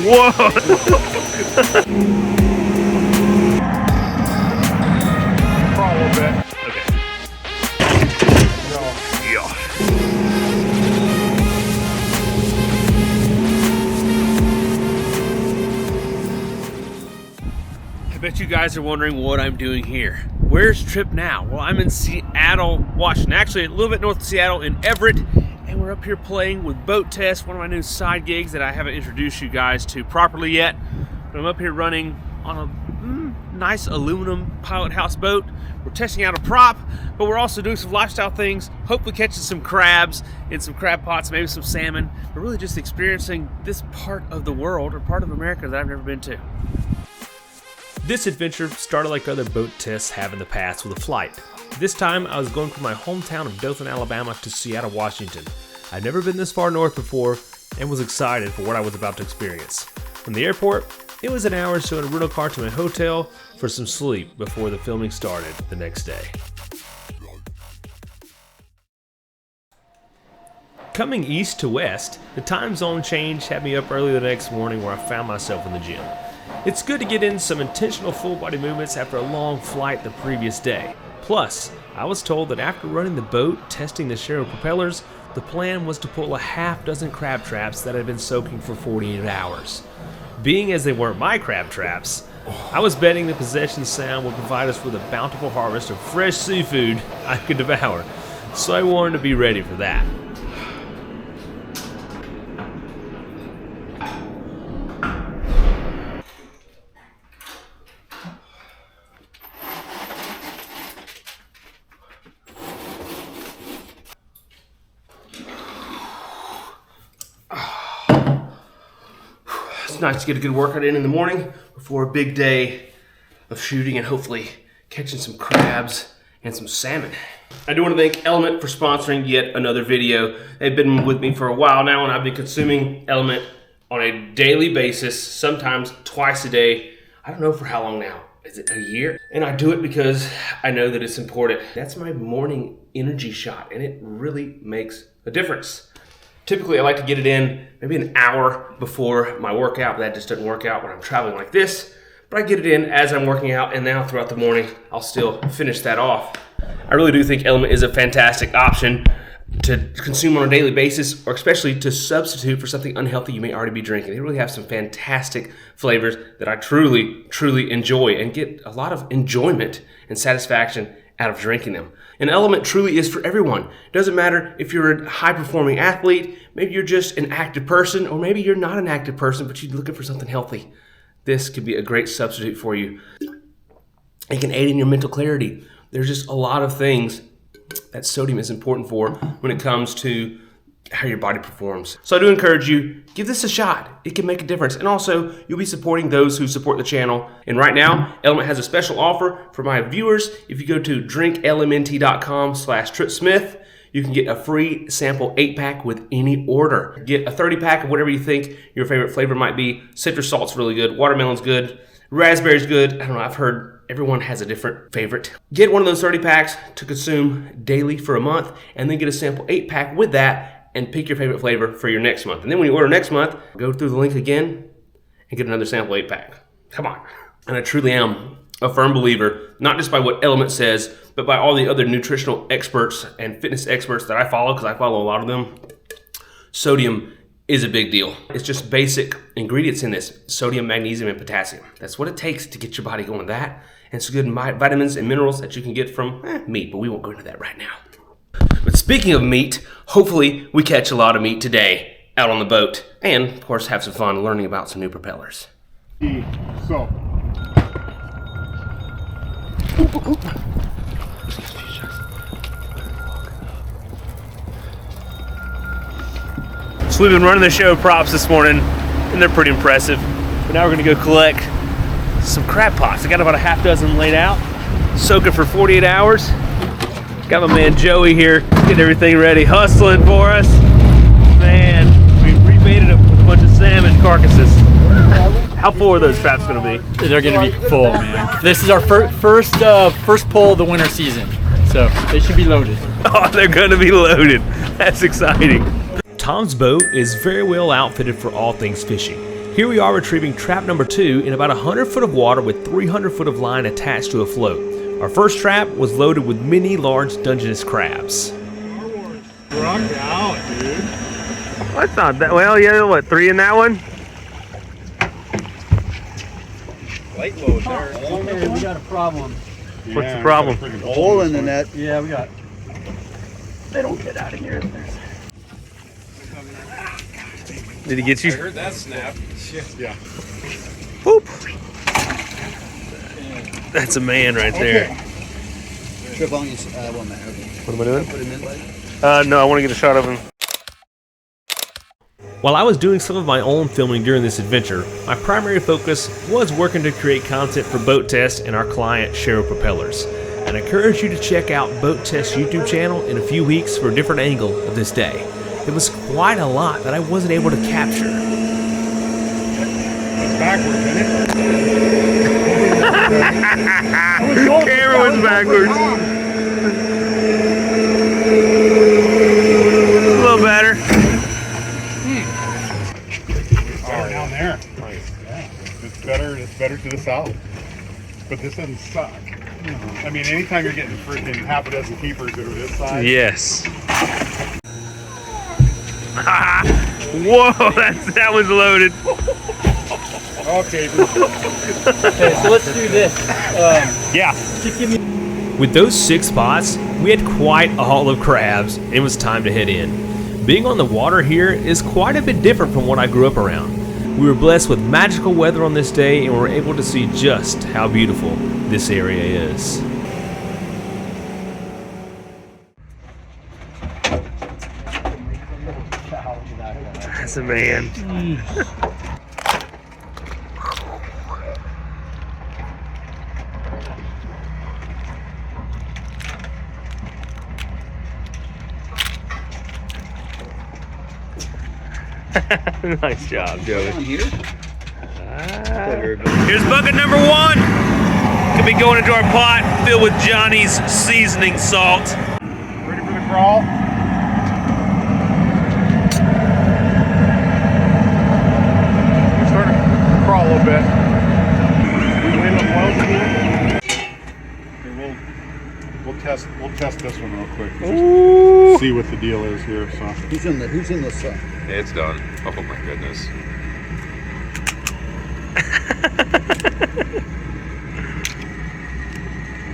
Whoa! Crawl a little bit. Okay. No. Yeah. I bet you guys are wondering what I'm doing here. Where's Trip now? Well, I'm in Seattle, Washington. Actually, a little bit north of Seattle in Everett. And we're up here playing with BoatTest, one of my new side gigs that I haven't introduced you guys to properly yet. But I'm up here running on a nice aluminum pilot house boat. We're testing out a prop, but we're also doing some lifestyle things, hopefully catching some crabs in some crab pots, maybe some salmon. We're really just experiencing this part of the world, or part of America that I've never been to. This adventure started like other boat tests have in the past with a flight. This time I was going from my hometown of Dothan, Alabama to Seattle, Washington. I'd never been this far north before and was excited for what I was about to experience. From the airport, it was an hour or so in a rental car to my hotel for some sleep before the filming started the next day. Coming east to west, the time zone change had me up early the next morning where I found myself in the gym. It's good to get in some intentional full body movements after a long flight the previous day. Plus, I was told that after running the boat, testing the Sherwood propellers, the plan was to pull a half-dozen crab traps that had been soaking for 48 hours. Being as they weren't my crab traps, I was betting the possession sound would provide us with a bountiful harvest of fresh seafood I could devour, so I wanted to be ready for that. It's nice to get a good workout in the morning before a big day of shooting and hopefully catching some crabs and some salmon. I do want to thank Element for sponsoring yet another video. They've been with me for a while now, and I've been consuming Element on a daily basis, sometimes twice a day. I don't know for how long now. Is it a year? And I do it because I know that it's important. That's my morning energy shot, and it really makes a difference. Typically, I like to get it in maybe an hour before my workout, but that just doesn't work out when I'm traveling like this. But I get it in as I'm working out, and now throughout the morning, I'll still finish that off. I really do think Element is a fantastic option to consume on a daily basis, or especially to substitute for something unhealthy you may already be drinking. They really have some fantastic flavors that I truly, truly enjoy and get a lot of enjoyment and satisfaction out of drinking them. An Element truly is for everyone. It doesn't matter if you're a high-performing athlete, maybe you're just an active person, or maybe you're not an active person, but you're looking for something healthy. This could be a great substitute for you. It can aid in your mental clarity. There's just a lot of things that sodium is important for when it comes to how your body performs. So I do encourage you, give this a shot. It can make a difference. And also, you'll be supporting those who support the channel. And right now, Element has a special offer for my viewers. If you go to drinklmnt.com/TripSmith, you can get a free sample 8-pack with any order. Get a 30-pack of whatever you think your favorite flavor might be. Citrus salt's really good. Watermelon's good. Raspberry's good. I don't know, I've heard everyone has a different favorite. Get one of those 30 packs to consume daily for a month, and then get a sample 8-pack with that, and pick your favorite flavor for your next month. And then when you order next month, go through the link again and get another sample 8-pack. Come on. And I truly am a firm believer, not just by what Element says, but by all the other nutritional experts and fitness experts that I follow, because I follow a lot of them. Sodium is a big deal. It's just basic ingredients in this: sodium, magnesium, and potassium. That's what it takes to get your body going. That and some good vitamins and minerals that you can get from meat, but we won't go into that right now. But speaking of meat, hopefully we catch a lot of meat today out on the boat, and of course have some fun learning about some new propellers. So. So we've been running the show props this morning, and they're pretty impressive. But now we're gonna go collect some crab pots. I got about a half dozen laid out, soaking for 48 hours. Got my man Joey here, getting everything ready, hustling for us. Man, we rebaited them with a bunch of salmon carcasses. How full are those traps gonna be? They're gonna be full, man. This is our first pull of the winter season, so they should be loaded. Oh, they're gonna be loaded. That's exciting. Tom's boat is very well outfitted for all things fishing. Here we are retrieving trap number 2 in about 100 foot of water with 300 foot of line attached to a float. Our first trap was loaded with many large Dungeness crabs. Rock out, dude. That's not that well. Yeah, what, 3 in that one? Light load there. Okay, we got a problem. What's the problem? A Hole in the net. Yeah, we got. They don't get out of here. Did he get you? I heard that snap. Yeah. Boop. That's a man right there. Trip on you. Won't matter. What am I doing? Put him in like. No, I want to get a shot of him. While I was doing some of my own filming during this adventure, my primary focus was working to create content for BoatTest and our client, Sherrow Propellers. And I encourage you to check out BoatTest's YouTube channel in a few weeks for a different angle of this day. It was quite a lot that I wasn't able to capture. It's backwards, isn't it? Camera was backwards. A little better. Down there. Nice. Yeah. It's better to the south. But this doesn't suck. I mean, anytime you're getting freaking half a dozen keepers that are this size. Yes. Whoa, that was loaded. Okay. Okay, so let's do this. Yeah. Just give me. With those 6 spots, we had quite a haul of crabs, and it was time to head in. Being on the water here is quite a bit different from what I grew up around. We were blessed with magical weather on this day, and were able to see just how beautiful this area is. That's a man. Nice job, Joey. On here. Here's bucket number 1. Could be going into our pot filled with Johnny's seasoning salt. Ready for the crawl? We're starting to crawl a little bit. We lay up well here. We'll test this one real quick. Just see what the deal is here. So Who's in the sun? It's done. Oh my goodness.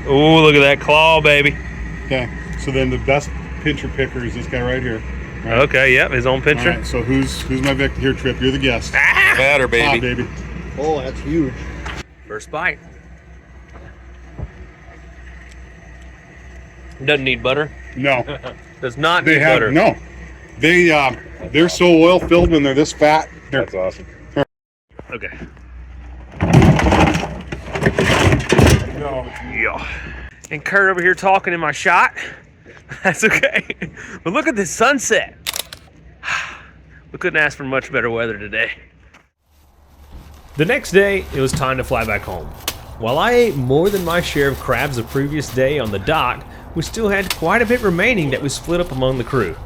Ooh, look at that claw, baby. okay. So then the best pincher picker is this guy right here. Right? Okay, yep, his own All pincher. right. So who's my victim here, Trip? You're the guest. Batter, baby. Ah, baby. Oh, that's huge. First bite. Doesn't need butter. No. Does not They need have butter. no. They're so oil filled when they're this fat. Here. That's awesome. Okay. No. Yeah. And Kurt over here talking in my shot. That's okay. But look at this sunset. We couldn't ask for much better weather today. The next day, it was time to fly back home. While I ate more than my share of crabs the previous day on the dock, we still had quite a bit remaining that we split up among the crew.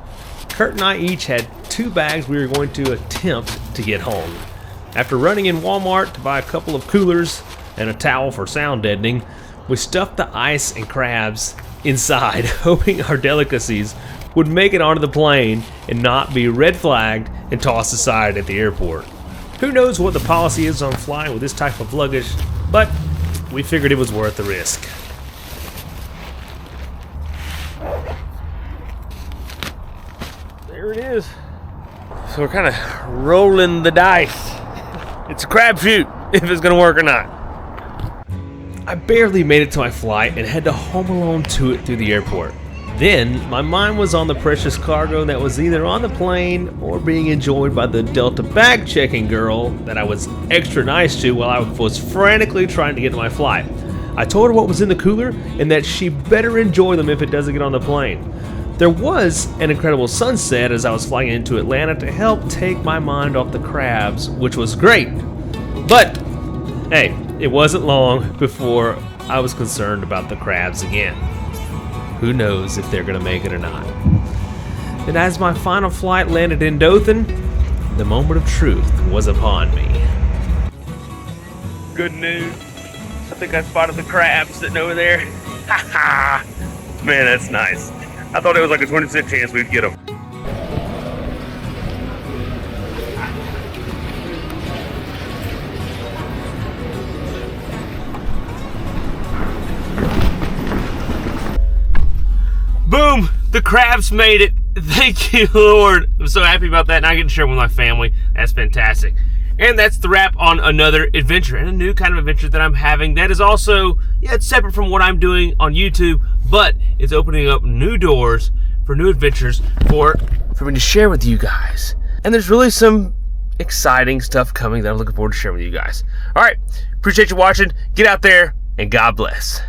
Kurt and I each had 2 bags we were going to attempt to get home. After running in Walmart to buy a couple of coolers and a towel for sound deadening, we stuffed the ice and crabs inside, hoping our delicacies would make it onto the plane and not be red flagged and tossed aside at the airport. Who knows what the policy is on flying with this type of luggage, but we figured it was worth the risk. There it is. So we're kind of rolling the dice. It's a crapshoot if it's gonna work or not. I barely made it to my flight and had to home alone to it through the airport. Then my mind was on the precious cargo that was either on the plane or being enjoyed by the Delta bag checking girl that I was extra nice to while I was frantically trying to get to my flight. I told her what was in the cooler and that she better enjoy them if it doesn't get on the plane. There was an incredible sunset as I was flying into Atlanta to help take my mind off the crabs, which was great. But, hey, it wasn't long before I was concerned about the crabs again. Who knows if they're gonna make it or not. And as my final flight landed in Dothan, the moment of truth was upon me. Good news. I think I spotted the crab sitting over there. Ha ha! Man, that's nice. I thought it was like a 20% chance we'd get them. Boom! The crabs made it. Thank you, Lord. I'm so happy about that, and I get to share with my family. That's fantastic. And that's the wrap on another adventure, and a new kind of adventure that I'm having that is also, it's separate from what I'm doing on YouTube, but it's opening up new doors for new adventures for me to share with you guys. And there's really some exciting stuff coming that I'm looking forward to sharing with you guys. All right, appreciate you watching. Get out there, and God bless.